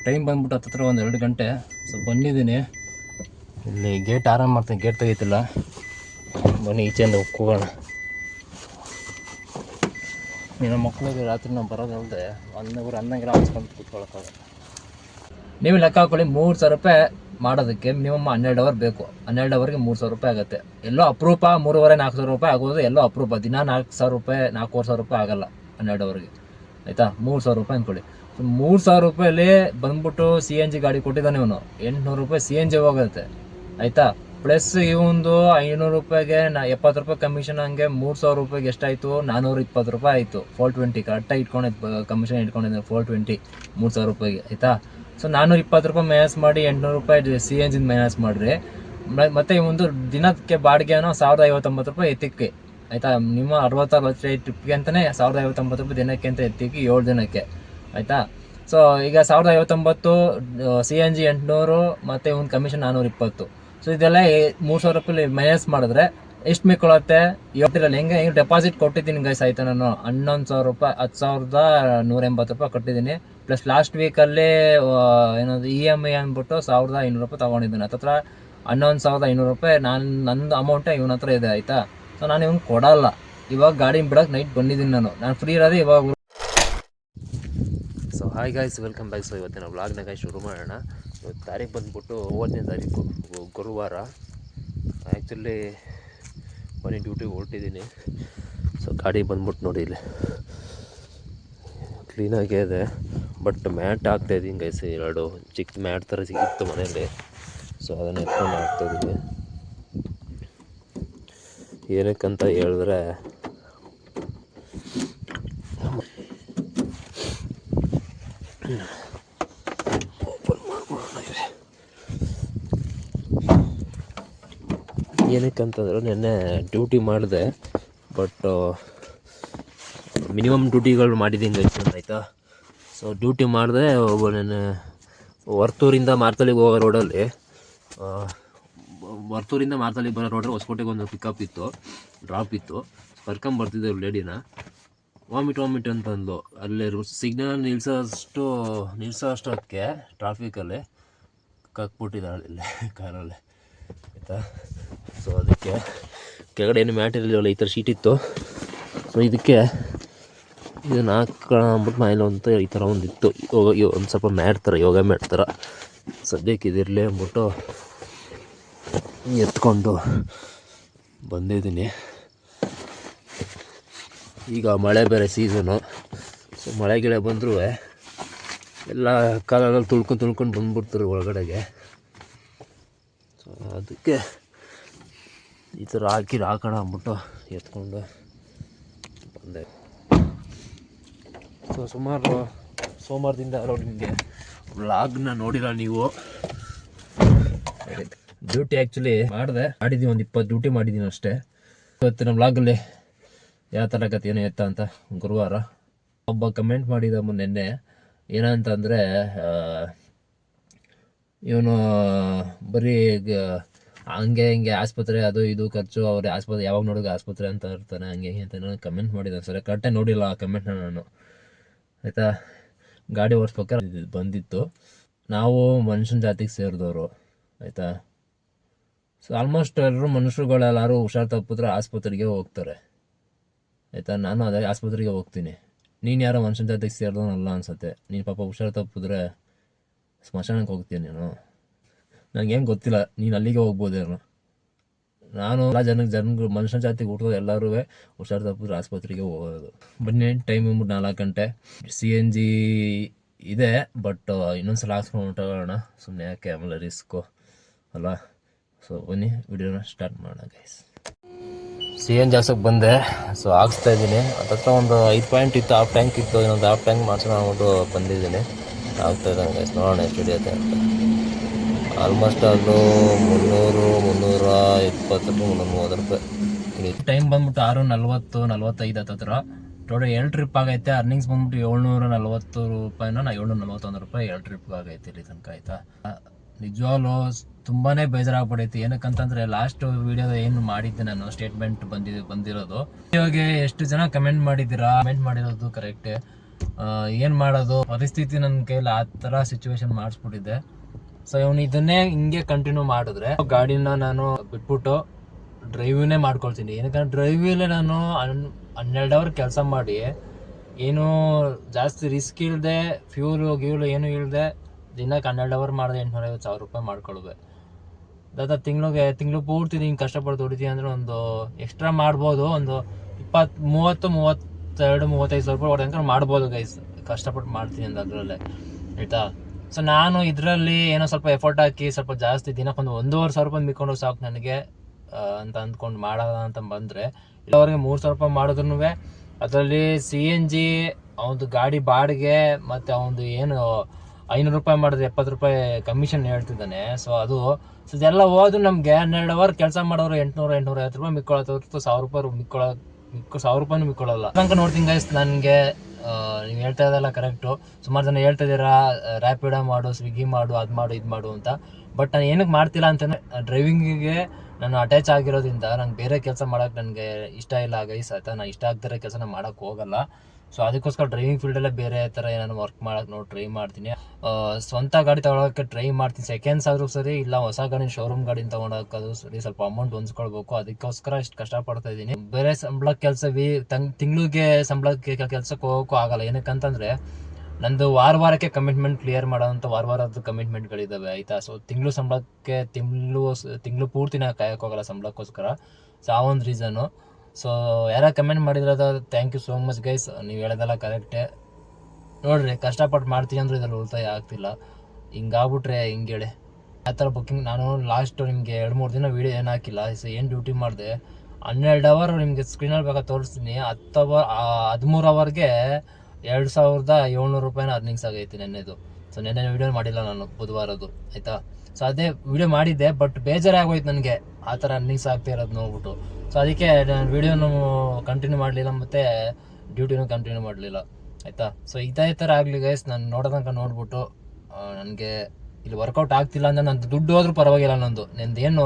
Time ಬಂದ್ಬಿಟ್ಟು ಹತ್ತಿರ ಒಂದು 2 ಗಂಟೆ. ಸೊ ಬಂದಿದ್ದೀನಿ, ಇಲ್ಲಿ ಗೇಟ್ ಆರಾಮ್ ಮಾಡ್ತೀನಿ, ಗೇಟ್ ತೆಗೀತಿಲ್ಲ. ಬನ್ನಿ ಈಚೆಯಿಂದ ಹೋಗೋಣ. ನಮ್ಮ ಮಕ್ಕಳಿಗೆ ರಾತ್ರಿ ನಾವು ಬರೋದಲ್ಲದೆ 11 ಹಾಸ್ಕೊಂಡು ಕೂತ್ಕೊಳ್ಳೋಕ್ಕಾಗಲ್ಲ. ನೀವು ಲೆಕ್ಕ ಹಾಕೊಳ್ಳಿ, 3,000 ರೂಪಾಯಿ ಮಾಡೋದಕ್ಕೆ ಮಿನಿಮಮ್ 12 ಅವರ್ ಬೇಕು. 12 ಅವರ್ಗೆ 3,000 ರೂಪಾಯಿ ಆಗುತ್ತೆ. ಎಲ್ಲೋ ಅಪರೂಪ 3,500-4,000 ರೂಪಾಯಿ ಆಗೋದು, ಎಲ್ಲೋ ಅಪರೂಪ. ದಿನ 4,000 ರೂಪಾಯಿ 4,500 ರೂಪಾಯಿ ಆಗಲ್ಲ 12 ಅವರ್ಗೆ, ಆಯಿತಾ? 3,000 ರೂಪಾಯಿ ಅಂದ್ಕೊಳ್ಳಿ. ಸೊ 3,000 ರೂಪಾಯಲ್ಲಿ ಬಂದ್ಬಿಟ್ಟು CNG ಗಾಡಿ ಕೊಟ್ಟಿದ್ದಾನೆ ಇವನು. 800 ರೂಪಾಯಿ CNG ಹೋಗುತ್ತೆ, ಆಯಿತಾ? ಪ್ಲಸ್ ಇವೊಂದು 500 ರೂಪಾಯಿಗೆ 70 ರೂಪಾಯಿ ಕಮಿಷನ್. ಹಂಗೆ 3,000 ರೂಪಾಯಿಗೆ ಎಷ್ಟಾಯಿತು? 420 ರೂಪಾಯಿ ಆಯಿತು. 420 ಕರೆಕ್ಟಾಗಿ ಇಟ್ಕೊಂಡಿದ್ದು ಕಮಿಷನ್ ಇಟ್ಕೊಂಡಿದ್ದೆ 420 3,000 ರೂಪಾಯಿಗೆ, ಆಯಿತಾ? ಸೊ 420 ರೂಪಾಯಿ ಮೈನಸ್ ಮಾಡಿ 800 ರೂಪಾಯಿ CNG ಮೈನಸ್ ಮಾಡಿರಿ. ಮತ್ತು ಈ ಒಂದು ದಿನಕ್ಕೆ ಬಾಡಿಗೆನೋ 1,059 ರೂಪಾಯಿ ಎತ್ತಿಕ್ಕೆ, ಆಯಿತಾ? ನಿಮ್ಮ 60 ಟ್ರಿಪ್ಗೆ ಅಂತಲೇ 1,059 ರೂಪಾಯಿ ದಿನಕ್ಕೆ ಅಂತ ಎತ್ತಿಕ್ಕೆ 7 ದಿನಕ್ಕೆ, ಆಯಿತಾ? ಸೊ ಈಗ 1,059 CNG 800 ಮತ್ತು ಒಂದು ಕಮಿಷನ್ 420. ಸೊ ಇದೆಲ್ಲ 3,000 ರೂಪಾಯಿ ಮೈನಸ್ ಮಾಡಿದ್ರೆ ಎಷ್ಟು ಮಿಕ್ಕೊಳ್ಳುತ್ತೆ? ಇವತ್ತಿರಲ್ಲಿ ಹೆಂಗೆ ಡೆಪಾಸಿಟ್ ಕೊಟ್ಟಿದ್ದೀನಿ ಗೈಸ್, ಆಯಿತಾ? ನಾನು 11,000 ರೂಪಾಯಿ 10,180 ರೂಪಾಯಿ ಕೊಟ್ಟಿದ್ದೀನಿ. ಪ್ಲಸ್ ಲಾಸ್ಟ್ ವೀಕಲ್ಲಿ ಏನದು EMI ಅಂದ್ಬಿಟ್ಟು 1,500 ರೂಪಾಯಿ ತೊಗೊಂಡಿದ್ದೀನಿ. ಹತ್ತಿರ 11,500 ರೂಪಾಯಿ ನಂದು ಅಮೌಂಟೇ ಇವನ ಹತ್ರ ಇದೆ, ಆಯಿತಾ? ಸೊ ನಾನು ಇವ್ನು ಕೊಡಲ್ಲ. ಇವಾಗ ಗಾಡಿ ಬಿಡೋಕೆ ನೈಟ್ ಬಂದಿದ್ದೀನಿ. ನಾನು ಫ್ರೀ ಇರೋದೇ ಇವಾಗ. So hi guys, welcome back. So ಇವತ್ತಿನ ವ್ಲಾಗ್ನಾಗ ಶುರು ಮಾಡೋಣ. ಇವತ್ತು ತಾರೀಕು ಬಂದ್ಬಿಟ್ಟು 9ನೇ ತಾರೀಕು ಗುರುವಾರ. ಆ್ಯಕ್ಚುಲಿ ಮನೆ ಡ್ಯೂಟಿಗೆ ಹೊರಟಿದ್ದೀನಿ. ಸೊ ಗಾಡಿ ಬಂದ್ಬಿಟ್ಟು ನೋಡಿ, ಇಲ್ಲಿ ಕ್ಲೀನಾಗೇ ಇದೆ, ಬಟ್ ಮ್ಯಾಟ್ ಹಾಕ್ತಾಯಿದ್ದೀನಿ ಗೈಸ್. 2 ಚಿಕ್ಕ ಮ್ಯಾಟ್ ಥರ ಸಿಕ್ಕಿತ್ತು ಮನೆಯಲ್ಲಿ. ಸೊ ಅದನ್ನು ಎತ್ಕೊಂಡು ಹಾಕ್ತಾಯಿದ್ದೀನಿ. ಏನಕ್ಕಂತ ಹೇಳಿದ್ರೆ, ಏನಕ್ಕಂತಂದ್ರೆ ನೆನ್ನೆ ಡ್ಯೂಟಿ ಮಾಡಿದೆ, ಬಟ್ ಮಿನಿಮಮ್ ಡ್ಯೂಟಿಗಳು ಮಾಡಿದ್ದೀನಿ ಗೈಸ್, ಆಯಿತಾ? ಸೊ ಡ್ಯೂಟಿ ಮಾಡಿದೆ. ನೆನ್ನೆ ವರ್ತೂರಿಂದ ಮಾರ್ತಳ್ಳಿಗೆ ಹೋಗೋ ರೋಡಲ್ಲಿ, ವರ್ತೂರಿಂದ ಮಾರ್ತಳ್ಳಿಗೆ ಬರೋ ರೋಡ್ರೆ ಹೊಸಕೋಟೆಗೆ ಒಂದು ಪಿಕಪ್ ಇತ್ತು, ಡ್ರಾಪ್ ಇತ್ತು. ಕರ್ಕೊಂಬರ್ತಿದ್ದೆ ಲೇಡಿನ. ವಾಮಿಟ್ ಅಂತಂದು ಅಲ್ಲಿ ಸಿಗ್ನಲ್ ನಿಲ್ಲಿಸೋ ಅಷ್ಟೊತ್ತಿಗೆ ಟ್ರಾಫಿಕಲ್ಲಿ ಕಕ್ಬಿಟ್ಟಿದ್ದಾಳೆ ಇಲ್ಲಿ ಕಾರಲ್ಲಿ, ಆಯಿತಾ? ಸೊ ಅದಕ್ಕೆ ಕೆಳಗಡೆ ಏನು ಮ್ಯಾಟ್ ಇರಲಿಲ್ಲ, ಈ ಥರ ಶೀಟ್ ಇತ್ತು. ಸೊ ಇದಕ್ಕೆ ಇದನ್ನು ಹಾಕ್ಬಿಟ್ಟು ಮೇಲೆ ಅಂತ ಈ ಥರ ಒಂದಿತ್ತು, ಒಂದು ಸ್ವಲ್ಪ ಮ್ಯಾಟ್ ಥರ, ಯೋಗ ಮ್ಯಾಟ್ ಥರ. ಸದ್ಯಕ್ಕೆ ಇದಿರಲಿ ಅಂದ್ಬಿಟ್ಟು ಎತ್ಕೊಂಡು ಬಂದಿದ್ದೀನಿ. ಈಗ ಮಳೆ ಬೇರೆ ಸೀಸನು. ಸೊ ಮಳೆ ಗಿಳೆ ಬಂದರೂ ಎಲ್ಲ ಕಾಲಲ್ಲಿ ತುಳ್ಕೊಂಡು ಬಂದ್ಬಿಡ್ತಾರೆ ಒಳಗಡೆಗೆ. ಸೊ ಅದಕ್ಕೆ ಈ ಥರ ಹಾಕೋಣ ಅಂದ್ಬಿಟ್ಟು ಎತ್ಕೊಂಡು ಬಂದೆ. ಸೊ ಸುಮಾರು ಸೋಮವಾರದಿಂದ ನಿಮಗೆ ವ್ಲಾಗ್ನ ನೋಡಿಲ್ಲ ನೀವು. ಡ್ಯೂಟಿ ಆ್ಯಕ್ಚುಲಿ ಮಾಡಿದ್ದೀವಿ, ಒಂದು 20 ಡ್ಯೂಟಿ ಮಾಡಿದ್ದೀನಿ ಅಷ್ಟೇ. ಇವತ್ತಿನ ವ್ಲಾಗಲ್ಲಿ ಯಾವ ಥರ ಕತೆ ಏನೋ ಎತ್ತ ಅಂತ. ಗುರುವಾರ ಒಬ್ಬ ಕಮೆಂಟ್ ಮಾಡಿದ ನಿನ್ನೆ, ಏನಂತಂದರೆ ಇವನು ಬರೀ ಹಂಗೆ ಹಿಂಗೆ ಆಸ್ಪತ್ರೆ ಅದು ಇದು ಖರ್ಚು, ಅವ್ರ ಆಸ್ಪತ್ರೆ ಯಾವಾಗ ನೋಡಿದ್ರೆ ಆಸ್ಪತ್ರೆ ಅಂತ ಇರ್ತಾನೆ, ಹಂಗೆ ಅಂತ ನಾನು ಕಮೆಂಟ್ ಮಾಡಿದ್ದಾನೆ. ಸರಿ, ಕರೆಕ್ಟಾಗಿ ನೋಡಿಲ್ಲ ಆ ಕಮೆಂಟ್ನ ನಾನು, ಆಯಿತಾ? ಗಾಡಿ ಓಡಿಸ್ಬೇಕಾದ್ರೆ ಬಂದಿತ್ತು. ನಾವು ಮನುಷ್ಯನ ಜಾತಿಗೆ ಸೇರಿದವರು, ಆಯಿತಾ? ಸೊ ಆಲ್ಮೋಸ್ಟ್ ಎಲ್ಲರೂ ಮನುಷ್ಯರುಗಳೆಲ್ಲರೂ ಹುಷಾರು ತಪ್ಪಿದ್ರೆ ಆಸ್ಪತ್ರೆಗೆ ಹೋಗ್ತಾರೆ, ಆಯಿತಾ? ನಾನು ಅದೇ ಆಸ್ಪತ್ರೆಗೆ ಹೋಗ್ತೀನಿ. ನೀನು ಯಾರೋ ಮನುಷ್ಯನ ಜಾತಿಗೆ ಸೇರಿದವನಲ್ಲ ಅನ್ಸುತ್ತೆ. ನೀನು ಪಾಪ ಹುಷಾರು ತಪ್ಪಿದ್ರೆ ಸ್ಮಶಾನಕ್ಕೆ ಹೋಗ್ತೀನಿ ನೀನು. ನನಗೇನು ಗೊತ್ತಿಲ್ಲ, ನೀನು ಅಲ್ಲಿಗೆ ಹೋಗ್ಬೋದೇನೋ. ನಾನು ಎಲ್ಲ ಜನಗಳು ಮನುಷ್ಯನ ಜಾತಿಗೆ ಹುಟ್ಟೋದು ಎಲ್ಲರೂ ಹುಷಾರು ತಪ್ಪಿದ್ರೆ ಆಸ್ಪತ್ರೆಗೆ ಹೋಗೋದು. ಬನ್ನಿ, ಟೈಮ್ ಬಂದ್ಬಿಟ್ಟು 4 ಗಂಟೆ. CNG ಇದೆ, ಬಟ್ ಇನ್ನೊಂದ್ಸಲ ಹಾಕ್ಸ್ಕೊಂಡು ಹೊಂಟೋಗೋಣ, ಸುಮ್ಮನೆ ಯಾಕೆ, ಆಮೇಲೆ ರಿಸ್ಕು ಅಲ್ಲ. ಸೊ ಬನ್ನಿ ವಿಡಿಯೋನ ಸ್ಟಾರ್ಟ್ ಮಾಡೋಣ ಗೈಸ್. CNG ಹಾಕ್ಸೋಕ್ಕೆ ಬಂದೆ. ಸೊ ಹಾಕ್ಸ್ತಾ ಇದ್ದೀನಿ. ಹತ್ರ ಒಂದು 5 ಪಾಯಿಂಟ್ ಇತ್ತು, ಹಾಫ್ ಟ್ಯಾಂಕ್ ಇತ್ತು. ಇನ್ನೊಂದು ಹಾಫ್ ಟ್ಯಾಂಕ್ ಮಾಡ್ಸೋಣ ಅಂದ್ಬಿಟ್ಟು ಬಂದಿದ್ದೀನಿ. ಆಗ್ತಾ ಇದ್ದಾನೆ ಗೈಸ್, ನೋಡೋಣ ಎಷ್ಟು ಹಿಡಿಯುತ್ತೆ ಅಂತ. ಆಲ್ಮೋಸ್ಟ್ ಅದು 320 ರೂಪಾಯಿ 330 ರೂಪಾಯಿ. ಟೈಮ್ ಬಂದ್ಬಿಟ್ಟು 6:40 ಹತ್ತಿರ. ಟೋಟಲ್ 2 ಟ್ರಿಪ್ ಆಗೈತೆ. ಅರ್ನಿಂಗ್ಸ್ ಬಂದ್ಬಿಟ್ಟು 740 ರೂಪಾಯಿನ 741 ರೂಪಾಯಿ 2 ಟ್ರಿಪ್ಗೆ ಆಗೈತೆ ಇಲ್ಲಿ ತನಕ, ಆಯಿತಾ? ನಿಜವಾಗ್ಲೂ ತುಂಬಾ ಬೇಜಾರಾಗ್ಬಿಡೈತಿ. ಏನಕ್ಕಂತಂದರೆ ಲಾಸ್ಟ್ ವೀಡಿಯೋದ ಏನು ಮಾಡಿದ್ದೆ ನಾನು, ಸ್ಟೇಟ್ಮೆಂಟ್ ಬಂದಿರೋದು. ಇವಾಗ ಎಷ್ಟು ಜನ ಕಮೆಂಟ್ ಮಾಡಿದ್ದೀರಾ, ಕಮೆಂಟ್ ಮಾಡಿರೋದು ಕರೆಕ್ಟೇ. ಏನು ಮಾಡೋದು, ಪರಿಸ್ಥಿತಿ ನನ್ನ ಕೈಲಿ ಆ ಥರ ಸಿಚುವೇಶನ್ ಮಾಡಿಸ್ಬಿಟ್ಟಿದ್ದೆ. ಸೊ ಇವನು ಇದನ್ನೇ ಹಿಂಗೆ ಕಂಟಿನ್ಯೂ ಮಾಡಿದ್ರೆ ಗಾಡಿನ ನಾನು ಬಿಟ್ಬಿಟ್ಟು ಡ್ರೈವೇ ಮಾಡ್ಕೊಳ್ತೀನಿ. ಏನಕ್ಕಂದ್ರೆ ಡ್ರೈವಲ್ಲೇ ನಾನು 12 ಅವರ್ ಕೆಲಸ ಮಾಡಿ ಏನು ಜಾಸ್ತಿ ರಿಸ್ಕ್ ಇಲ್ಲದೆ ಫ್ಯೂಲು ಏನು ಇಲ್ಲದೆ ದಿನಕ್ಕೆ 12 ಅವರ್ ಮಾಡಿದೆ 850,000 ರೂಪಾಯಿ ಮಾಡ್ಕೊಳ್ವೆ. ತಿಂಗಳು ಪೂರ್ತಿ ನೀನು ಕಷ್ಟಪಟ್ಟು ದುಡಿತೀನಿ ಅಂದರೆ ಒಂದು ಎಕ್ಸ್ಟ್ರಾ ಮಾಡ್ಬೋದು, ಒಂದು 32-35 ಸಾವಿರ ರೂಪಾಯಿ ಹೊಡೆಯಂಕ ಮಾಡ್ಬೋದು ಗೈಸ್, ಕಷ್ಟಪಟ್ಟು ಮಾಡ್ತೀನಿ ಅಂತ ಅದರಲ್ಲೇ, ಆಯಿತಾ. ಸೊ ನಾನು ಇದರಲ್ಲಿ ಏನೋ ಸ್ವಲ್ಪ ಎಫರ್ಟ್ ಹಾಕಿ ಸ್ವಲ್ಪ ಜಾಸ್ತಿ ದಿನಕ್ಕೊಂದು 1,500 ರೂಪಾಯಿ ಮಿಕ್ಕೊಂಡು ಸಾಕು ನನಗೆ ಅಂತ ಅಂದ್ಕೊಂಡು ಮಾಡೋಣ ಅಂತ ಬಂದರೆ ಇಲ್ಲವರೆಗೆ 3,000 ರೂಪಾಯಿ ಮಾಡಿದ್ರು ಅದರಲ್ಲಿ CNG ಅವನದು ಗಾಡಿ ಬಾಡಿಗೆ ಮತ್ತು ಅವನದು ಏನು 500 ರೂಪಾಯಿ ಮಾಡಿದ್ರೆ 70 ರೂಪಾಯಿ ಕಮಿಷನ್ ಹೇಳ್ತಿದ್ದಾನೆ. ಸೊ ಇದೆಲ್ಲ ಹೋದ್ರು ನಮಗೆ 12 ಅವರ್ ಕೆಲಸ ಮಾಡೋರು 800-850 ರೂಪಾಯಿ ಮಿಕ್ಕೊಳ್ಳೋ 1,000 ರೂಪಾಯಿ ಮಿಕ್ಕೊಳ್ಳೋ 1,000 ರೂಪಾಯಿನೂ ಮಿಕ್ಕೊಳ್ಳಲ್ಲ. ತನಕ ನೋಡ್ತೀನಿ ಗೈಸ್, ನನಗೆ ನೀವು ಹೇಳ್ತಾ ಇದ್ದಲ್ಲ ಕರೆಕ್ಟು. ಸುಮಾರು ಜನ ಹೇಳ್ತಾ ಇದ್ದೀರಾ ರ್ಯಾಪಿಡೋ ಮಾಡು, ಸ್ವಿಗ್ಗಿ ಮಾಡು, ಅದು ಮಾಡು ಇದು ಮಾಡು ಅಂತ. ಬಟ್ ನಾನು ಏನಕ್ಕೆ ಮಾಡ್ತಿಲ್ಲ ಅಂತಂದರೆ ಡ್ರೈವಿಂಗಿಗೆ ನಾನು ಅಟ್ಯಾಚ್ ಆಗಿರೋದ್ರಿಂದ ನಂಗೆ ಬೇರೆ ಕೆಲಸ ಮಾಡೋಕ್ಕೆ ನನಗೆ ಇಷ್ಟ ಇಲ್ಲ ಗೈಸ್, ಆಯಿತಾ. ನಾನು ಇಷ್ಟ ಆಗ್ತಿರೋ ಕೆಲಸ ನಾನು ಮಾಡೋಕ್ಕೆ ಹೋಗಲ್ಲ. ಸೊ ಅದಕ್ಕೋಸ್ಕರ ಡ್ರೈವಿಂಗ್ ಫೀಲ್ಡಲ್ಲೇ ಬೇರೆ ಥರ ಏನಾದ್ರು ವರ್ಕ್ ಮಾಡೋಕ್ಕೆ ಟ್ರೈ ಮಾಡ್ತೀನಿ. ಸ್ವಂತ ಗಾಡಿ ತೊಗೊಳೋಕ್ಕೆ ಟ್ರೈ ಮಾಡ್ತೀನಿ, ಸೆಕೆಂಡ್ಸ್ ಆದರೂ ಸರಿ, ಇಲ್ಲ ಹೊಸ ಗಾಡಿ ಶೋರೂಮ್ ಗಾಡಿನ ತೊಗೊಳೋಕ್ಕದು ಸರಿ, ಸ್ವಲ್ಪ ಅಮೌಂಟ್ ಹೊಂದ್ಕೊಳ್ಬೇಕು. ಅದಕ್ಕೋಸ್ಕರ ಇಷ್ಟು ಕಷ್ಟಪಡ್ತಾ ಇದ್ದೀನಿ. ಬೇರೆ ಸಂಬಳಕ್ಕೆ ಕೆಲಸ ತಿಂಗಳಿಗೆ ಸಂಬಳಕ್ಕೆ ಕೆಲಸಕ್ಕೆ ಹೋಗೋಕ್ಕೂ ಆಗಲ್ಲ. ಏನಕ್ಕಂತಂದರೆ ನಂದು ವಾರಕ್ಕೆ ಕಮಿಟ್ಮೆಂಟ್ ಕ್ಲಿಯರ್ ಮಾಡೋವಂಥ ವಾರದ್ದು ಕಮಿಟ್ಮೆಂಟ್ಗಳಿದ್ದಾವೆ, ಆಯಿತಾ. ಸೊ ತಿಂಗಳು ಪೂರ್ತಿ ನಾನು ಕಾಯೋಕ್ಕೆ ಹೋಗಲ್ಲ ಸಂಬಳಕ್ಕೋಸ್ಕರ. ಸೊ ಆ ಒಂದು ರೀಸನು. ಸೊ ಯಾರ ಕಮೆಂಟ್ ಮಾಡಿದ್ರದ thank you so much guys, ನೀವು ಹೇಳೋದೆಲ್ಲ ಕರೆಕ್ಟೇ. ನೋಡಿರಿ, ಕಷ್ಟಪಟ್ಟು ಮಾಡ್ತೀನಿ ಅಂದ್ರೆ ಇದ್ರಲ್ಲಿ ಉಳಿತಾಯ ಆಗ್ತಿಲ್ಲ. ಹಿಂಗಾಗ್ಬಿಟ್ರೆ ಹಿಂಗೆ ಹೇಳಿ ಆ ಥರ ಬುಕ್ಕಿಂಗ್. ನಾನು ಲಾಸ್ಟು ನಿಮಗೆ 2-3 ದಿನ ವೀಡಿಯೋ ಏನು ಹಾಕಿಲ್ಲ. ಸೊ ಏನು ಡ್ಯೂಟಿ ಮಾಡಿದೆ 12 ಅವರ್ ನಿಮಗೆ ಸ್ಕ್ರೀನಲ್ಲಿ ಬೇಕಾದ್ರೆ ತೋರಿಸ್ತೀನಿ. 13 ಅವರ್ಗೆ 2,700 ರೂಪಾಯಿನ ಅರ್ನಿಂಗ್ಸ್ ಆಗೈತೆ ನೆನ್ನೆದು. ಸೊ ನೆನ್ನೆ ವೀಡಿಯೋ ಮಾಡಿಲ್ಲ ನಾನು, ಬುಧವಾರದ್ದು, ಆಯಿತಾ. ಸೊ ಅದೇ ವೀಡಿಯೋ ಮಾಡಿದ್ದೆ, ಬಟ್ ಬೇಜಾರೇ ಆಗೋಯ್ತು ನನಗೆ ಆ ಥರ ಅರ್ನಿಂಗ್ಸ್ ಆಗ್ತಾ ಇರೋದು ನೋಡ್ಬಿಟ್ಟು. ಸೊ ಅದಕ್ಕೆ ನಾನು ವೀಡಿಯೋನು ಕಂಟಿನ್ಯೂ ಮಾಡಲಿಲ್ಲ ಮತ್ತು ಡ್ಯೂಟಿನೂ ಕಂಟಿನ್ಯೂ ಮಾಡಲಿಲ್ಲ, ಆಯಿತಾ. ಸೊ ಇದೇ ಥರ ಆಗಲಿ ಗೈಸ್, ನಾನು ನೋಡೋದಂಕ ನೋಡ್ಬಿಟ್ಟು ನನಗೆ ಇಲ್ಲಿ ವರ್ಕೌಟ್ ಆಗ್ತಿಲ್ಲ ಅಂದರೆ ನಂದು ದುಡ್ಡು ಹೋದ್ರೂ ಪರವಾಗಿಲ್ಲ. ನಂದು ಏನು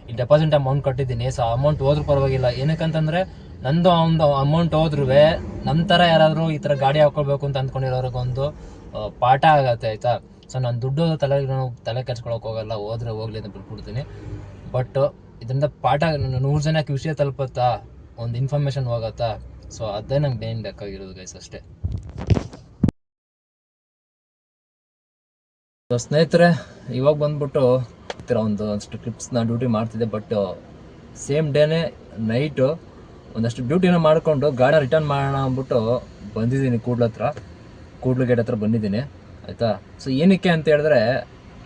ಇಲ್ಲಿ ಡೆಪಾಸಿಟ್ ಅಮೌಂಟ್ ಕಟ್ಟಿದ್ದೀನಿ. ಸೊ ಅಮೌಂಟ್ ಹೋದ್ರೂ ಪರವಾಗಿಲ್ಲ. ಏನಕ್ಕಂತಂದರೆ ನಂದು ಒಂದು ಅಮೌಂಟ್ ಹೋದ್ರೂ ನಮ್ಮ ಥರ ಯಾರಾದರೂ ಈ ಥರ ಗಾಡಿ ಹಾಕ್ಕೊಳ್ಬೇಕು ಅಂತ ಅಂದ್ಕೊಂಡಿರೋರಿಗೊಂದು ಪಾಠ ಆಗತ್ತೆ, ಆಯಿತಾ. ಸೊ ನಾನು ದುಡ್ಡು ತಲೆ ಕೆಡ್ಸ್ಕೊಳಕ್ಕೆ ಹೋಗಲ್ಲ, ಹೋದರೆ ಹೋಗ್ಲಿ ಅಂತ ಬಿಟ್ಬಿಡ್ತೀನಿ. ಬಟ್ ಇದರಿಂದ ಪಾಠ 100 ಜನಕ್ಕೆ ವಿಷಯ ತಲುಪುತ್ತಾ, ಒಂದು ಇನ್ಫಾರ್ಮೇಷನ್ ಹೋಗತ್ತಾ. ಸೊ ಅದೇ ನಂಗೆ ಮೇನ್ ಬೇಕಾಗಿರೋದು ಗೈಸ್, ಅಷ್ಟೇ. ಸೊ ಸ್ನೇಹಿತರೆ, ಇವಾಗ ಬಂದ್ಬಿಟ್ಟು ಒಂದಷ್ಟು ಕ್ಲಿಪ್ಸ್ನ ಡ್ಯೂಟಿ ಮಾಡ್ತಿದ್ದೆ. ಬಟ್ ಸೇಮ್ ಡೇನೇ ನೈಟು ಒಂದಷ್ಟು ಡ್ಯೂಟಿನ ಮಾಡಿಕೊಂಡು ಗಾಡಿ ರಿಟರ್ನ್ ಮಾಡೋಣ ಅಂದ್ಬಿಟ್ಟು ಬಂದಿದ್ದೀನಿ ಕೂಡ್ಲು ಗೇಟ್ ಹತ್ರ ಬಂದಿದ್ದೀನಿ, ಆಯಿತಾ. ಸೊ ಏನಕ್ಕೆ ಅಂತ ಹೇಳಿದ್ರೆ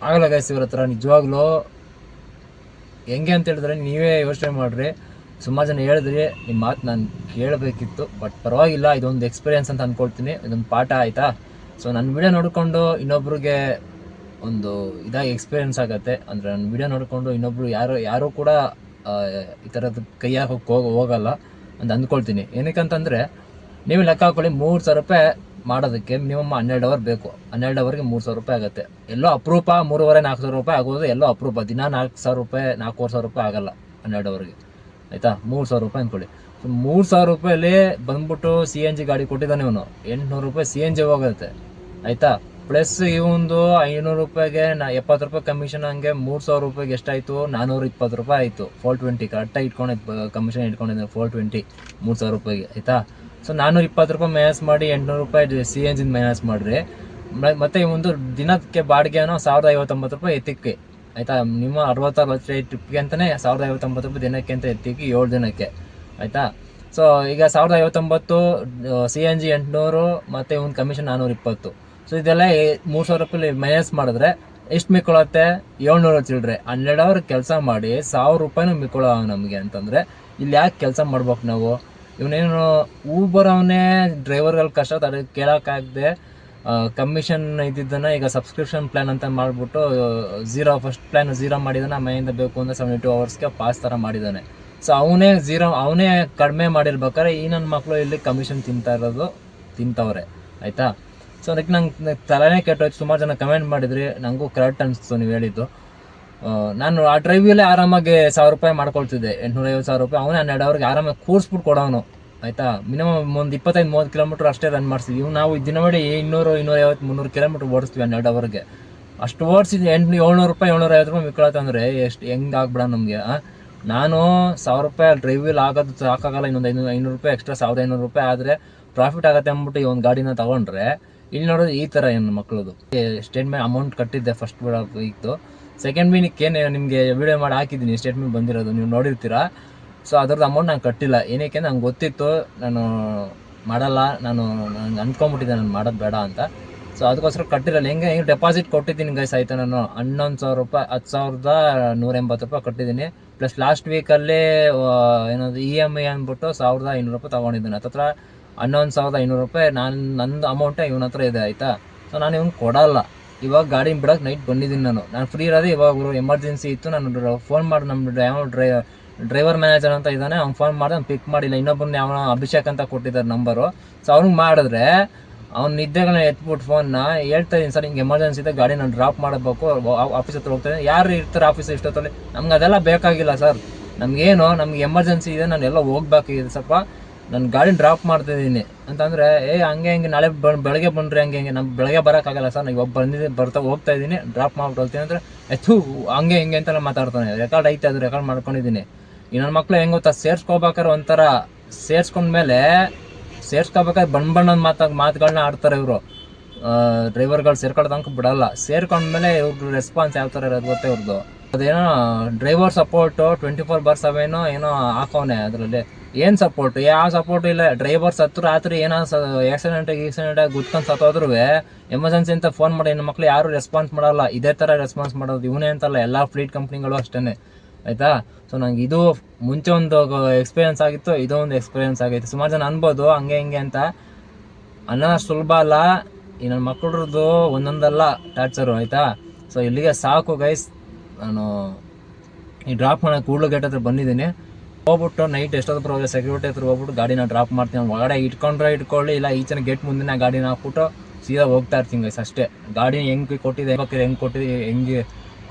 ಆಗಲ್ಲ ಗೈಸ್ ಇವ್ರ ಹತ್ರ ನಿಜವಾಗ್ಲೂ. ಹೆಂಗೆ ಅಂತ ಹೇಳಿದ್ರೆ ನೀವೇ ಯೋಚನೆ ಮಾಡಿರಿ. ಸುಮಾರು ಜನ ಹೇಳಿದ್ರಿ, ನಿಮ್ಮ ಮಾತು ನಾನು ಕೇಳಬೇಕಿತ್ತು, ಬಟ್ ಪರವಾಗಿಲ್ಲ, ಇದೊಂದು ಎಕ್ಸ್ಪೀರಿಯೆನ್ಸ್ ಅಂತ ಅಂದ್ಕೊಳ್ತೀನಿ, ಇದೊಂದು ಪಾಠ, ಆಯಿತಾ. ಸೊ ನನ್ನ ವಿಡಿಯೋ ನೋಡಿಕೊಂಡು ಇನ್ನೊಬ್ರಿಗೆ ಒಂದು ಇದಾಗಿ ಎಕ್ಸ್ಪೀರಿಯೆನ್ಸ್ ಆಗುತ್ತೆ. ಅಂದರೆ ನನ್ನ ವಿಡಿಯೋ ನೋಡಿಕೊಂಡು ಇನ್ನೊಬ್ರು ಯಾರೂ ಕೂಡ ಈ ಥರದ್ದು ಕೈ ಹಾಕೋಕ್ಕೆ ಹೋಗಲ್ಲ ಅಂತ ಅಂದ್ಕೊಳ್ತೀನಿ. ಏನಕ್ಕಂತಂದರೆ ನೀವು ಲೆಕ್ಕ ಹಾಕೊಳ್ಳಿ, 3,000 ರೂಪಾಯಿ ಮಾಡೋದಕ್ಕೆ ಮಿನಿಮಮ್ 12 ಅವರ್ ಬೇಕು. 12 ಅವರ್ಗೆ 3,000 ರೂಪಾಯಿ ಆಗುತ್ತೆ. ಎಲ್ಲೋ ಅಪರೂಪ 3,500-4,000 ರೂಪಾಯಿ ಆಗೋದು, ಎಲ್ಲೋ ಅಪರೂಪ. ದಿನ 4,000 ರೂಪಾಯಿ 4,500 ರೂಪಾಯಿ ಆಗಲ್ಲ 12 ಅವರ್ಗೆ, ಆಯಿತಾ. 3,000 ರೂಪಾಯಿ ಅಂದ್ಕೊಳ್ಳಿ. ಸೊ 3,000 ರೂಪಾಯಲ್ಲಿ ಬಂದ್ಬಿಟ್ಟು CNG ಗಾಡಿ ಕೊಟ್ಟಿದ್ದಾನೆ ಇವನು. 800 ರೂಪಾಯಿ CNG ಹೋಗುತ್ತೆ, ಆಯಿತಾ. ಪ್ಲಸ್ ಇವೊಂದು 500 ರೂಪಾಯಿಗೆ 70 ರೂಪಾಯಿ ಕಮಿಷನ್, ಹಂಗೆ 3,000 ರೂಪಾಯಿಗೆ ಎಷ್ಟಾಯಿತು, 420 ರೂಪಾಯಿ ಆಯಿತು. 420 ಕರೆಕ್ಟಾಗಿ ಕಮಿಷನ್ ಇಟ್ಕೊಂಡಿದ್ದೆ 420 3,000 ರೂಪಾಯಿಗೆ, ಆಯಿತಾ. ಸೊ 420 ರೂಪಾಯಿ ಮೈನಸ್ ಮಾಡಿ 800 ರೂಪಾಯಿ CNG ಮೈನಸ್ ಮಾಡಿರಿ. ಮತ್ತು ಈ ಒಂದು ದಿನಕ್ಕೆ ಬಾಡಿಗೆನೋ 1,059 ರೂಪಾಯಿ ಎತ್ತಿಕ್ಕೆ, ಆಯಿತಾ. ನಿಮ್ಮ 66 ಟ್ರಿಪ್ಗೆ ಅಂತಲೇ 1,059 ರೂಪಾಯಿ ದಿನಕ್ಕೆ ಅಂತ ಎತ್ತಿಕ್ಕೆ 7 ದಿನಕ್ಕೆ, ಆಯಿತಾ. ಸೊ ಈಗ 1,059 CNG 800 ಮತ್ತು ಒಂದು ಕಮಿಷನ್ 420. ಸೊ ಇದೆಲ್ಲ 3,000 ರೂಪಾಯಿ ಮೈನಸ್ ಮಾಡಿದ್ರೆ ಎಷ್ಟು ಮಿಕ್ಕೊಳ್ಳುತ್ತೆ? 700 ಚಿಲ್ಲರೆ. 12 ಅವರ್ ಕೆಲಸ ಮಾಡಿ 1,000 ರೂಪಾಯಿನೂ ಮಿಕ್ಕೊಳ್ಳೋ ನಮಗೆ ಅಂತಂದರೆ ಇಲ್ಲಿ ಯಾಕೆ ಕೆಲಸ ಮಾಡ್ಬೇಕು ನಾವು? ಇವನೇನು ಊಬರ್ ಅವನೇ ಡ್ರೈವರ್ಗಳ ಕಷ್ಟ ಅದಕ್ಕೆ ಕೇಳೋಕ್ಕಾಗದೆ ಕಮಿಷನ್ ಇದ್ದಿದ್ದನ್ನು ಈಗ ಸಬ್ಸ್ಕ್ರಿಪ್ಷನ್ ಪ್ಲ್ಯಾನ್ ಅಂತ ಮಾಡಿಬಿಟ್ಟು ಫಸ್ಟ್ ಪ್ಲ್ಯಾನ್ 0 ಮಾಡಿದ್ದಾನೆ. ಮನೆಯಿಂದ ಬೇಕು ಅಂದರೆ 72 ಅವರ್ಸ್ಗೆ ಪಾಸ್ ಥರ ಮಾಡಿದ್ದಾನೆ. ಸೊ ಅವನೇ ಕಡಿಮೆ ಮಾಡಿರ್ಬೇಕಾದ್ರೆ ಈ ನನ್ನ ಮಕ್ಕಳು ಇಲ್ಲಿ ಕಮಿಷನ್ ತಿಂತವ್ರೆ, ಆಯಿತಾ. ಸೊ ಅದಕ್ಕೆ ನಂಗೆ ತಲೆನೇ ಕೆಟ್ಟೋಯ್ತು. ಸುಮಾರು ಜನ ಕಮೆಂಟ್ ಮಾಡಿದ್ರಿ, ನನಗೂ ಕರೆಕ್ಟ್ ಅನಿಸ್ತು ನೀವು ಹೇಳಿದ್ದು. ನಾನು ಆ ಡ್ರೈವಲ್ಲೇ ಆರಾಮಾಗಿ 1,000 ರೂಪಾಯಿ ಮಾಡ್ಕೊಳ್ತಿದ್ದೆ, 850,000 ರೂಪಾಯಿ. ಅವನೇ 12 ಅವರ್ಗೆ ಆರಾಮಾಗಿ ಕೂರಿಸ್ಬಿಟ್ಟು ಕೊಡೋನು, ಆಯಿತಾ. ಮಿನಿಮಮ್ ಒಂದು 25-30 ಕಿಲೋಮೀಟ್ರ್ ಅಷ್ಟೇ ರನ್ ಮಾಡಿಸ್ತೀವಿ. ನಾವು ದಿನ ಮಾಡಿ 200-250-300 ಕಿಲೋಮೀಟ್ರ್ ಓಡಿಸ್ತೀವಿ 12 ಅವರ್ಗೆ. ಅಷ್ಟು ಓಡಿಸಿದ್ವಿ. 700 ರೂಪಾಯಿ 750 ರೂಪಾಯಿ ಮಿಕ್ಕಳತ್ತಂದರೆ ಎಷ್ಟು ಹೆಂಗೆ ಆಗ್ಬಿಡ ನಮಗೆ. ನಾನು 1000 ರೂಪಾಯಿ ಡ್ರೈವಿಲ್ ಆಗೋದು ಸಾಕಾಗಲ್ಲ, ಇನ್ನೊಂದು 500 ರೂಪಾಯಿ ಎಕ್ಸ್ಟ್ರಾ 1500 ರೂಪಾಯಿ ಆದರೆ ಪ್ರಾಫಿಟ್ ಆಗುತ್ತೆ ಅಂದ್ಬಿಟ್ಟು ಈ ಒಂದು ಗಾಡಿನ ತೊಗೊಂಡ್ರೆ, ಇಲ್ಲಿ ನೋಡೋದು ಈ ಥರ ಏನು ಮಕ್ಕಳದು. ಸ್ಟೇಟ್ಮೆಂಟ್ ಅಮೌಂಟ್ ಕಟ್ಟಿದ್ದೆ ಫಸ್ಟ್ ವೀಕ್ದು. ಸೆಕೆಂಡ್ ವೀಕ್ ಏನು ನಿಮಗೆ ವಿಡಿಯೋ ಮಾಡಿ ಹಾಕಿದ್ದೀನಿ, ಸ್ಟೇಟ್ಮೆಂಟ್ ಬಂದಿರೋದು ನೀವು ನೋಡಿರ್ತೀರಾ. ಸೊ ಅದ್ರದ್ದು ಅಮೌಂಟ್ ನಂಗೆ ಕಟ್ಟಿಲ್ಲ. ಏನಕ್ಕೆ ನಂಗೆ ಗೊತ್ತಿತ್ತು ನಾನು ಮಾಡಲ್ಲ, ನಾನು ಅಂದ್ಕೊಂಬಿಟ್ಟಿದ್ದೆ ನಾನು ಮಾಡೋದು ಬೇಡ ಅಂತ. ಸೊ ಅದಕ್ಕೋಸ್ಕರ ಕಟ್ಟಿರಲ್ಲ. ಹೆಂಗೆ ಡೆಪಾಸಿಟ್ ಕೊಟ್ಟಿದ್ದೀನಿ ಗೈಸ್, ಆಯಿತಾ. ನಾನು 11,000 ರೂಪಾಯಿ 10,180 ರೂಪಾಯಿ ಕಟ್ಟಿದ್ದೀನಿ. ಪ್ಲಸ್ ಲಾಸ್ಟ್ ವೀಕಲ್ಲಿ ಏನದು EMI ಅಂದ್ಬಿಟ್ಟು 1,500 ರೂಪಾಯಿ ತೊಗೊಂಡಿದ್ದೀನಿ. ಹತ್ತತ್ರ 11,500 ರೂಪಾಯಿ ನಂದು ಅಮೌಂಟೇ ಇವನ ಹತ್ರ ಇದೆ, ಆಯಿತಾ. ಸೊ ನಾನು ಇವ್ನು ಕೊಡಲ್ಲ. ಇವಾಗ ಗಾಡಿ ಬಿಡೋಕೆ ನೈಟ್ ಬಂದಿದ್ದೀನಿ. ನಾನು ಫ್ರೀ ಇರೋದು ಇವಾಗ ಎಮರ್ಜೆನ್ಸಿ ಇತ್ತು. ನಾನು ಫೋನ್ ಮಾಡಿ ನಮ್ಮ ಡ್ರೈವರ್ ಮ್ಯಾನೇಜರ್ ಅಂತ ಇದ್ದಾನೆ, ಅವ್ನು ಫೋನ್ ಮಾಡಿ ಅವ್ನು ಪಿಕ್ ಮಾಡಿಲ್ಲ. ಇನ್ನೊಬ್ಬನ ಯಾವ ಅಭಿಷೇಕ್ ಅಂತ ಕೊಟ್ಟಿದ್ದಾರೆ ನಂಬರು. ಸೊ ಅವ್ನಿಗೆ ಮಾಡಿದ್ರೆ ಅವ್ನು ನಿದ್ದೆಗಳನ್ನ ಎತ್ಬಿಟ್ಟು ಫೋನ್ನ ಹೇಳ್ತಾ ಇದ್ದೀನಿ, ಸರ್ ಹಿಂಗೆ ಎಮರ್ಜೆನ್ಸಿ ಇದೆ, ಗಾಡಿ ನಾನು ಡ್ರಾಪ್ ಮಾಡಬೇಕು, ಆಫೀಸ್ ಹತ್ರ ಹೋಗ್ತಾಯಿದ್ದೀನಿ. ಯಾರು ಇರ್ತಾರೆ ಆಫೀಸ್ ಇಷ್ಟೊತ್ತಲ್ಲಿ? ನಮ್ಗೆ ಅದೆಲ್ಲ ಬೇಕಾಗಿಲ್ಲ ಸರ್. ನಮಗೇನು ನಮ್ಗೆ ಎಮರ್ಜೆನ್ಸಿ ಇದೆ, ನಾನು ಎಲ್ಲ ಹೋಗ್ಬೇಕಾಗಿದೆ, ಸ್ವಲ್ಪ ನಾನು ಗಾಡಿ ಡ್ರಾಪ್ ಮಾಡ್ತಾಯಿದ್ದೀನಿ ಅಂತಂದರೆ, ಹಂಗೆ ನಾಳೆ ಬೆಳಗ್ಗೆ ಬಂದರೆ ಹಂಗೆ ನಮ್ಗೆ ಬೆಳಗ್ಗೆ ಬರೋಕ್ಕಾಗಲ್ಲ ಸರ್, ನಾನು ಇವಾಗ ಹೋಗ್ತಾ ಇದ್ದೀನಿ, ಡ್ರಾಪ್ ಮಾಡ್ಬಿಟ್ಟು ಹೋಗ್ತೀನಿ ಅಂದರೆ ಹಂಗೆ ಹಿಂಗೆ ಅಂತೆಲ್ಲ ಮಾತಾಡ್ತಾನೆ. ರೆಕಾರ್ಡ್ ಐತೆ, ಅದು ರೆಕಾರ್ಡ್ ಮಾಡ್ಕೊಂಡಿದ್ದೀನಿ. ಈ ನನ್ನ ಮಕ್ಕಳು ಹೆಂಗೆ ಗೊತ್ತಾ, ಸೇರ್ಸ್ಕೋಬೇಕಾದ್ರೆ ಒಂಥರ ಸೇರ್ಸ್ಕೋಬೇಕಾದ್ರೆ ಬಣ್ಣದ ಮಾತುಗಳನ್ನ ಆಡ್ತಾರೆ ಇವರು. ಡ್ರೈವರ್ಗಳು ಸೇರ್ಕೊಳ್ಳೋದಂಕ ಬಿಡಲ್ಲ. ಸೇರ್ಕೊಂಡ್ಮೇಲೆ ಇವ್ರ ರೆಸ್ಪಾನ್ಸ್ ಯಾವ ಥರ ಇರೋದು ಗೊತ್ತೇ ಇವ್ರದ್ದು. ಅದೇನೋ ಡ್ರೈವರ್ ಸಪೋರ್ಟು 24/7 ಏನೋ ಹಾಕೋನೆ. ಅದರಲ್ಲಿ ಏನು ಸಪೋರ್ಟು? ಯಾವ ಸಪೋರ್ಟು ಇಲ್ಲ. ಡ್ರೈವರ್ಸ್ ಹತ್ರ ರಾತ್ರಿ ಏನೋ ಆಕ್ಸಿಡೆಂಟಾಗಿ ಗುದ್ಕೊಂಡು ಸತ್ತೋದ್ರೂ ಎಮರ್ಜೆನ್ಸಿ ಅಂತ ಫೋನ್ ಮಾಡಿ ಹೆಣ್ಣು ಮಕ್ಳು ಯಾರು ರೆಸ್ಪಾನ್ಸ್ ಮಾಡಲ್ಲ. ಇದೇ ಥರ ರೆಸ್ಪಾನ್ಸ್ ಮಾಡೋದು. ಇವನೇ ಅಂತಲ್ಲ, ಎಲ್ಲ ಫ್ಲೀಟ್ ಕಂಪ್ನಿಗಳು ಅಷ್ಟೇ, ಆಯಿತಾ. ಸೊ ನಂಗೆ ಇದು ಮುಂಚೆ ಒಂದು ಎಕ್ಸ್ಪೀರಿಯೆನ್ಸ್ ಆಗಿತ್ತು, ಇದೋ ಒಂದು ಎಕ್ಸ್ಪೀರಿಯೆನ್ಸ್ ಆಗೈತೆ. ಸುಮಾರು ಜನ ಅನ್ಬೋದು ಹಂಗೆ ಹಿಂಗೆ ಅಂತ. ಅನ್ನೋ ಸುಲಭ ಅಲ್ಲ. ಈ ನನ್ನ ಮಕ್ಕಳದ್ದು ಒಂದೊಂದಲ್ಲ ಟಾರ್ಚರು, ಆಯಿತಾ. ಸೊ ಇಲ್ಲಿಗೆ ಸಾಕು ಗೈಸ್. ನಾನು ಈ ಡ್ರಾಪ್ ಮಾಡೋಕೆ ಕೂಡಲು ಗೇಟ್ ಹತ್ರ ಬಂದಿದ್ದೀನಿ. ಹೋಗ್ಬಿಟ್ಟು ನೈಟ್ ಎಷ್ಟೊತ್ತು ಬರೋದು ಸೆಕ್ಯೂರಿಟಿ ಹತ್ರ ಹೋಗ್ಬಿಟ್ಟು ಗಾಡಿನ ಡ್ರಾಪ್ ಮಾಡ್ತೀನಿ. ಅವ್ನು ಒಳಗಡೆ ಇಟ್ಕೊಳ್ಳಿ, ಇಲ್ಲ ಈಚಿನ ಗೇಟ್ ಮುಂದಿನ ಗಾಡಿನ ಹಾಕ್ಬಿಟ್ಟು ಸೀದಾ ಹೋಗ್ತಾ ಇರ್ತೀನಿ ಗೈಸ್, ಅಷ್ಟೇ. ಗಾಡಿ ಹೆಂಗೆ ಕೊಟ್ಟಿದ್ದೆ ಹೆಂಗೆ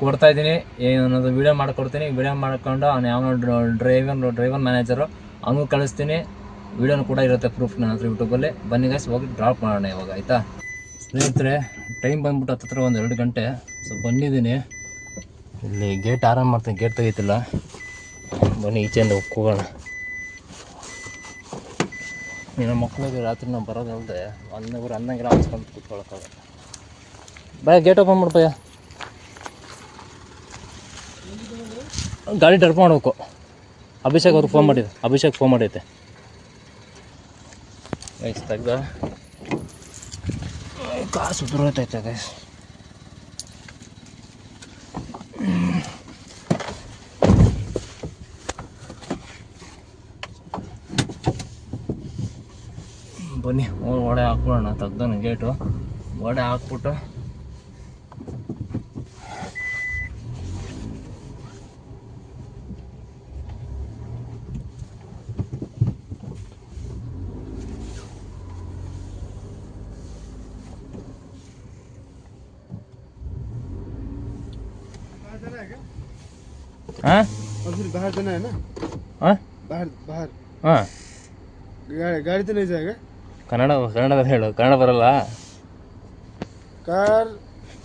ಕೊಡ್ತಾ ಇದ್ದೀನಿ ಏನನ್ನೋದು ವೀಡಿಯೋ ಮಾಡಿಕೊಡ್ತೀನಿ. ವೀಡಿಯೋ ಮಾಡ್ಕೊಂಡು ಅವ್ನು ಯಾವ ಡ್ರೈವರ್ ಮ್ಯಾನೇಜರು ಅವನಿಗೂ ಕಳಿಸ್ತೀನಿ. ವೀಡಿಯೋನು ಕೂಡ ಇರುತ್ತೆ ಪ್ರೂಫ್ ನನ್ನ ಹತ್ರ ಯೂಟ್ಯೂಬಲ್ಲಿ. ಬನ್ನಿ ಗೈಸ್, ಹೋಗಿ ಡ್ರಾಪ್ ಮಾಡೋಣ ಇವಾಗ, ಆಯಿತಾ. ಸ್ನೇಹಿತರೆ, ಟೈಮ್ ಬಂದ್ಬಿಟ್ಟು ಹತ್ತಿರ ಒಂದು 2 ಗಂಟೆ. ಸೊ ಬಂದಿದ್ದೀನಿ. ಇಲ್ಲಿ ಗೇಟ್ ಆರಾಮ್ ಮಾಡ್ತೀನಿ, ಗೇಟ್ ತೆಗೀತಿಲ್ಲ. ಬನ್ನಿ ಈಚೆಯಿಂದ ಹೋಗೋಣ. ನಮ್ಮ ಮಕ್ಕಳಿಗೆ ರಾತ್ರಿ ನಾವು ಬರೋದಲ್ಲದೆ 11 ಹಾಕ್ಸ್ಕೊಂಡು ಕೂತ್ಕೊಳ್ಳೋಕ್ಕಾಗಲ್ಲ. ಭಯ ಗೇಟ್ ಓಪನ್ ಮಾಡು ಭಯ. ಗಾಡಿ ಡ್ರಾಪ್ ಮಾಡಬೇಕು. ಅಭಿಷೇಕ್ ಅವ್ರಿಗೆ ಫೋನ್ ಮಾಡೈತೆ. ಗೈಸ್ ತೆಗ್ದ ಕಾಸು ಬರೋತೈತೆ ಗೈಸ್. ಬನ್ನಿ ಒಡೆ ಹಾಕ್ಬಿಡೋಣ. ತೆಗ್ದಾನೆ ಗೇಟು, ಒಡೆ ಹಾಕ್ಬಿಟ್ಟು हाँ बाहर जाना है ना? हाँ बाहर हाँ गाड़ी तो नहीं जाएगा? ಕನ್ನಡ ಹೇಳು, ಕನ್ನಡ ಬರಲ್ಲ.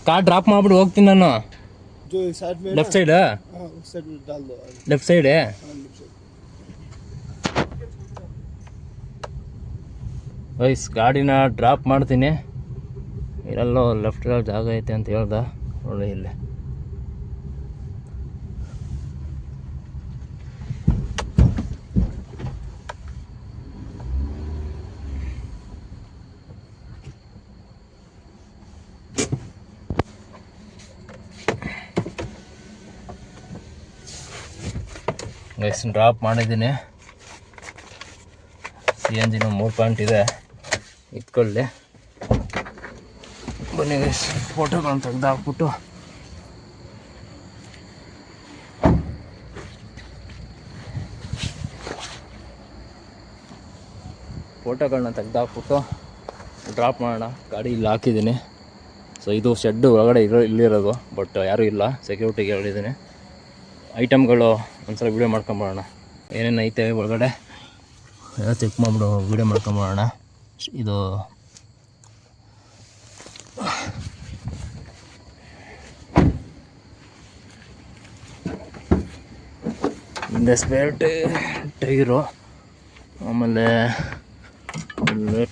ಕಾರ್ ಡ್ರಾಪ್ ಮಾಡ್ಬಿಟ್ಟು ಹೋಗ್ತೀನಿ ನಾನು. Left side left side wise ಗಾಡಿನ ಡ್ರಾಪ್ ಮಾಡ್ತೀನಿ. ಇರಲ್ಲೋ ಲೆಫ್ಟ್ ಜಾಗ ಐತೆ ಅಂತ ಹೇಳ್ದ ನೋಡಿ. ಇಲ್ಲಿ ಗೈಸ್ ಡ್ರಾಪ್ ಮಾಡಿದ್ದೀನಿ. CNG 3 ಪಾಯಿಂಟ್ ಇದೆ, ಇಟ್ಕೊಳ್ಳಿ. ಬನ್ನಿ ಗೈಸ್, ಫೋಟೋಗಳನ್ನ ತೆಗೆದಾಕ್ಬಿಟ್ಟು ಡ್ರಾಪ್ ಮಾಡೋಣ. ಗಾಡಿ ಇಲ್ಲಿ ಹಾಕಿದ್ದೀನಿ. ಸೊ ಇದು ಶೆಡ್ಡು ಒಳಗಡೆ ಇಲ್ಲಿರೋದು, ಬಟ್ ಯಾರೂ ಇಲ್ಲ, ಸೆಕ್ಯೂರಿಟಿಗೆ ಹೇಳಿದ್ದೀನಿ. ಐಟಮ್ಗಳು ಒಂದ್ಸಲ ವೀಡಿಯೋ ಮಾಡ್ಕೊಂಬರೋಣ ಏನೇನು ಐತೆ ಒಳಗಡೆ. ಎಲ್ಲ ಚೆಕ್ ಮಾಡಿಬಿಡು ವೀಡಿಯೋ ಮಾಡ್ಕೊಂಬಿಡೋಣ. ಇದು ಹಿಂದೆ ಸ್ಪೇರ್ ಟೈರು, ಆಮೇಲೆ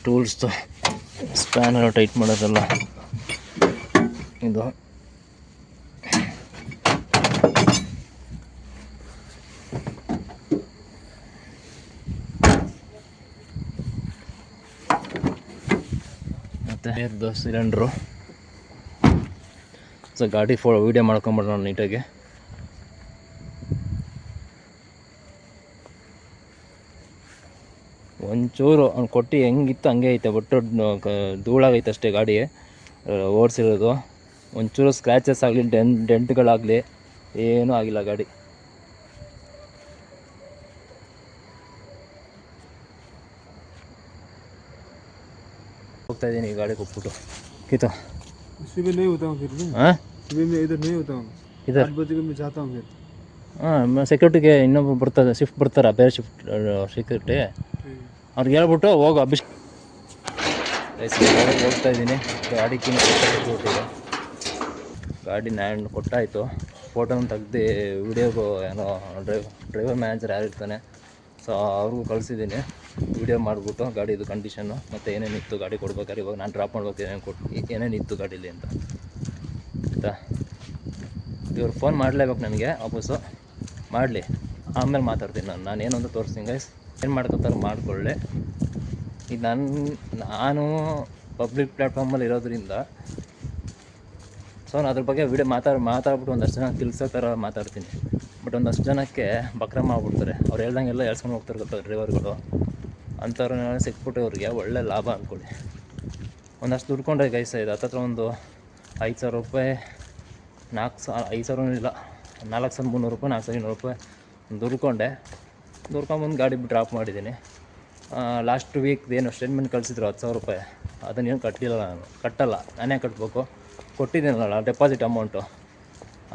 ಟೂಲ್ಸ್ದು ಸ್ಪ್ಯಾನರ್ ಟೈಟ್ ಮಾಡೋದಲ್ಲ ಇದು. ಮತ್ತು ಇದು ಸಿಲಿಂಡ್ರು. ಸೊ ಗಾಡಿ ವೀಡಿಯೋ ಮಾಡ್ಕೊಂಬಿಡೋಣ ನೀಟಾಗಿ. ಒಂಚೂರು ಅವ್ನು ಕೊಟ್ಟು ಹೆಂಗಿತ್ತು ಹಂಗೆ ಐತೆ, ಬಟ್ ಧೂಳಾಗೈತೆ ಅಷ್ಟೇ ಗಾಡಿ ಓಡಿಸಿರೋದು. ಒಂಚೂರು ಸ್ಕ್ರ್ಯಾಚಸ್ ಆಗಲಿ ಡೆಂಟ್ಗಳಾಗಲಿ ಏನೂ ಆಗಿಲ್ಲ ಗಾಡಿ. ಹೋಗ್ತಾ ಇದ್ದೀನಿ ಈ ಗಾಡಿ ಕೊಟ್ಬಿಟ್ಟು ಕಿತ್ತು. ಹಾಂ ಸೆಕ್ಯೂರಿಟಿಗೆ ಇನ್ನೊಬ್ರು ಬರ್ತಾರೆ, ಶಿಫ್ಟ್ ಬರ್ತಾರೆ, ಬೇರೆ ಶಿಫ್ಟ್ ಸೆಕ್ಯೂರಿಟಿ. ಅವ್ರಿಗೆ ಹೇಳ್ಬಿಟ್ಟು ಹೋಗು ಅಭಿಷೇಕ್. ಹೋಗ್ತಾ ಇದ್ದೀನಿ. ಗಾಡಿ ಕೊಟ್ಟಿದೆ, ಗಾಡಿ ನಾನು ಕೊಟ್ಟಾಯಿತು. ಫೋಟೋನ ತೆಗ್ದು ವಿಡಿಯೋಗೂ ಏನೋ ಡ್ರೈವರ್ ಮ್ಯಾನೇಜರ್ ಯಾರು ಇರ್ತಾನೆ, ಸೊ ಅವ್ರಿಗೂ ಕಳಿಸಿದ್ದೀನಿ ವಿಡಿಯೋ ಮಾಡಿಬಿಟ್ಟು ಗಾಡಿದು ಕಂಡೀಷನ್ನು ಮತ್ತು ಏನೇನಿತ್ತು ಗಾಡಿ ಕೊಡ್ಬೇಕಾದ್ರೆ. ಇವಾಗ ನಾನು ಡ್ರಾಪ್ ಮಾಡ್ಬೇಕು ಏನೇನಿತ್ತು ಗಾಡೀಲಿ ಅಂತ ಆಯಿತಾ. ಇವ್ರು ಫೋನ್ ಮಾಡಲೇಬೇಕು ನನಗೆ, ವಾಪಸ್ಸು ಮಾಡಲಿ, ಆಮೇಲೆ ಮಾತಾಡ್ತೀನಿ ನಾನು ಏನು ಅಂತ ತೋರಿಸ್ತೀನಿ ಗೈಸ್. ಏನು ಮಾಡ್ಕೊತಾರೆ ಮಾಡಿಕೊಳ್ಳಿ. ಈಗ ನಾನು ಪಬ್ಲಿಕ್ ಪ್ಲ್ಯಾಟ್ಫಾರ್ಮಲ್ಲಿ ಇರೋದ್ರಿಂದ ಸೊ ನಾನು ಅದ್ರ ಬಗ್ಗೆ ವಿಡಿಯೋ ಮಾತಾಡ್ಬಿಟ್ಟು ಒಂದಷ್ಟು ಜನ ತಿಳಿಸೋ ಥರ ಮಾತಾಡ್ತೀನಿ. ಬಟ್ ಒಂದಷ್ಟು ಜನಕ್ಕೆ ಬಕ್ರ ಮಾಡಿಬಿಡ್ತಾರೆ, ಅವ್ರು ಹೇಳ್ದಂಗೆಲ್ಲ ಹೇಳ್ಸ್ಕೊಂಡು ಹೋಗ್ತಾರೆ ಗೊತ್ತಾ ಡ್ರೈವರ್ಗಳು. ಅಂಥವ್ರನ್ನೆಲ್ಲ ಸಿಕ್ಬಿಟ್ಟು ಅವ್ರಿಗೆ ಒಳ್ಳೆ ಲಾಭ ಅಂದ್ಕೊಳ್ಳಿ. ಒಂದಷ್ಟು ದುಡ್ಕೊಂಡ್ರೆ ಗೈಸ್ ಇದು ಹತ್ತತ್ರ ಒಂದು 5,000 ರೂಪಾಯಿ, 5,000 ಇಲ್ಲ, 4,300 ರೂಪಾಯಿ, 4,200 ರೂಪಾಯಿ ದುಡ್ಕೊಂಬಂದು ಗಾಡಿ ಡ್ರಾಪ್ ಮಾಡಿದ್ದೀನಿ. ಲಾಸ್ಟ್ ವೀಕ್ ಏನು ಸ್ಟೇಟ್ಮೆಂಟ್ ಕಳಿಸಿದ್ರು 10,000 ರೂಪಾಯಿ, ಅದನ್ನೇನು ಕಟ್ಟಲ್ಲ, ನಾನೇ ಕಟ್ಟಬೇಕು. ಕೊಟ್ಟಿದ್ದೀನಲ್ಲ ಡೆಪಾಸಿಟ್ ಅಮೌಂಟು,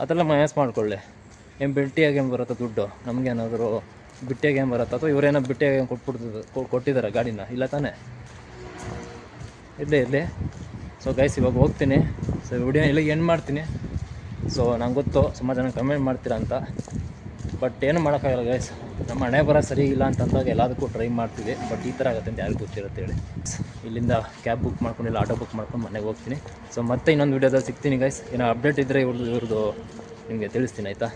ಅದೆಲ್ಲ ಮೈನಸ್ ಮಾಡಿಕೊಳ್ಳಿ. ಏನು ಬಿಟ್ಟಿಯಾಗಿ ಏನು ಬರುತ್ತೋ ದುಡ್ಡು, ನಮಗೇನಾದರೂ ಬಿಟ್ಟಿಯಾಗಿ ಏನು ಬರುತ್ತೋ, ಅಥವಾ ಇವರೇನೋ ಬಿಟ್ಟಿಯಾಗಿ ಏನು ಕೊಟ್ಟಿದ್ದಾರೆ ಗಾಡಿನ, ಇಲ್ಲ ತಾನೇ? ಇರಲಿ. ಸೊ ಗೈಸ್ ಇವಾಗ ಹೋಗ್ತೀನಿ. ಸೊ ವಿಡಿಯೋ ಇಲ್ಲಿಗೆ ಎಂಡ್ ಮಾಡ್ತೀನಿ. ಸೊ ನಂಗೆ ಗೊತ್ತು ಸುಮಾರು ಜನ ಕಮೆಂಟ್ ಮಾಡ್ತೀರಾ ಅಂತ, ಬಟ್ ಏನು ಮಾಡೋಕ್ಕಾಗಲ್ಲ ಗೈಸ್. ನಮ್ಮ ಹಣೆ ಬರ ಸರಿ ಇಲ್ಲ ಅಂತಂದಾಗ ಎಲ್ಲದಕ್ಕೂ ಟ್ರೈ ಮಾಡ್ತೀವಿ, ಬಟ್ ಈ ಥರ ಆಗುತ್ತೆ ಅಂತ ಯಾರಿಗೂ ಗೊತ್ತಿರುತ್ತೆ ಹೇಳಿ. ಇಲ್ಲಿಂದ ಕ್ಯಾಬ್ ಬುಕ್ ಮಾಡ್ಕೊಂಡು ಇಲ್ಲ ಆಟೋ ಬುಕ್ ಮಾಡ್ಕೊಂಡು ಮನೆಗೆ ಹೋಗ್ತೀನಿ. ಸೊ ಮತ್ತೆ ಇನ್ನೊಂದು ವೀಡಿಯೋದಲ್ಲಿ ಸಿಗ್ತೀನಿ ಗೈಸ್. ಏನೋ ಅಪ್ಡೇಟ್ ಇದ್ದರೆ ಇವ್ರದ್ದು ನಿಮಗೆ ತಿಳಿಸ್ತೀನಿ ಆಯಿತಾ.